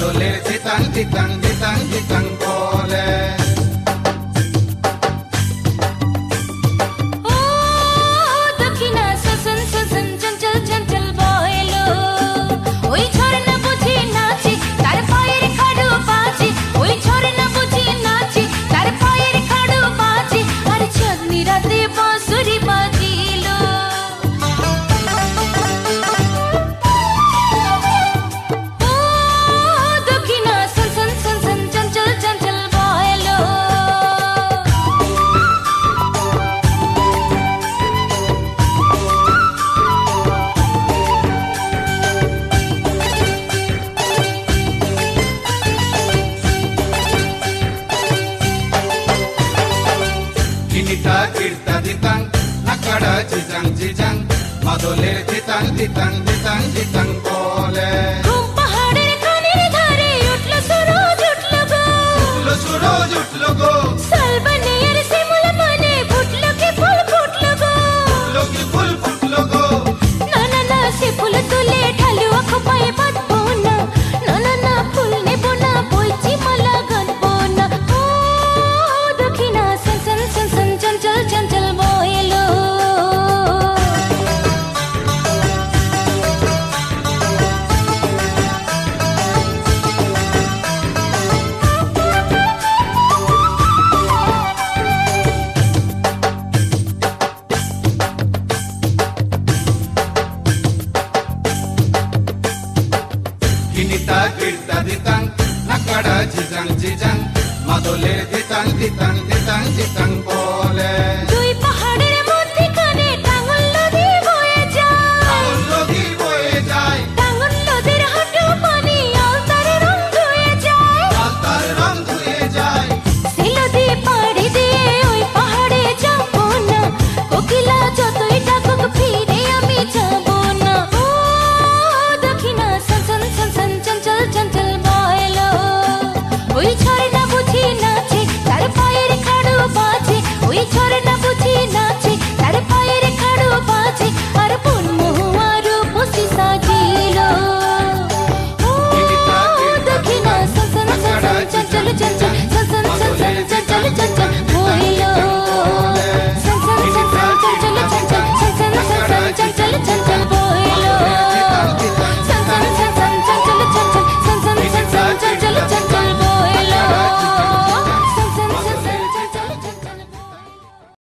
মাদলের ধিতাং ধিতাং ধিতাং ধিতাং বলে। Kinita kirta ditang nakada jijang jijang মাদলের ধিতাং ধিতাং ধিতাং ধিতাং বলে। ঘুম পাহাড়ের কানের ধারে উঠলো সুরজ উঠলো গো, উঠলো সুরজ উঠলো গো, শালবনের শিমুল বনে ফুটলো কি ফুল ফুটলো গো, ফুটলো কি ফুল ফুটলো গো। না না না সে ফুল তুলে ঢালুয়া খোপায় বাঁধবো না, না না না ফুল নেব না বইছি মালা গাঁথবো না। ও দক্ষিণা সন সন সন সন চঞ্চল চঞ্চল বয়েলো। Kinita kirta ditang nakada jijang jijang মাদলের ধিতাং ধিতাং ধিতাং ধিতাং বলে। দুই পাহাড়ের মধ্যখানে টাঙ্গল নদী বয়ে যায়, টাঙ্গল নদী বয়ে যায়, টাঙ্গল নদীর হাঁটু পানি আলতার রং ধুয়ে যায়, আলতার রং ধুয়ে যায়। সে নদী পাড়ি দিয়ে ওই পাহাড়ে যাবো না, কোকিলা যতই ডাকুক ফিরে আমি যাবো না। ও দক্ষিণা সন সন সন সন চঞ্চল চঞ্চল বয়েলো। ওই ঝর্ণা বুঝি নাচে তার পায়ের খাড়ু বাজে, ওই ঝর্ণা বুঝি নাচে তার পায়ের খাড়ু বাজে, আর বন মহুয়া রূপসী সাজিলো। ও দক্ষিণা সন সন সন সন চঞ্চল চঞ্চল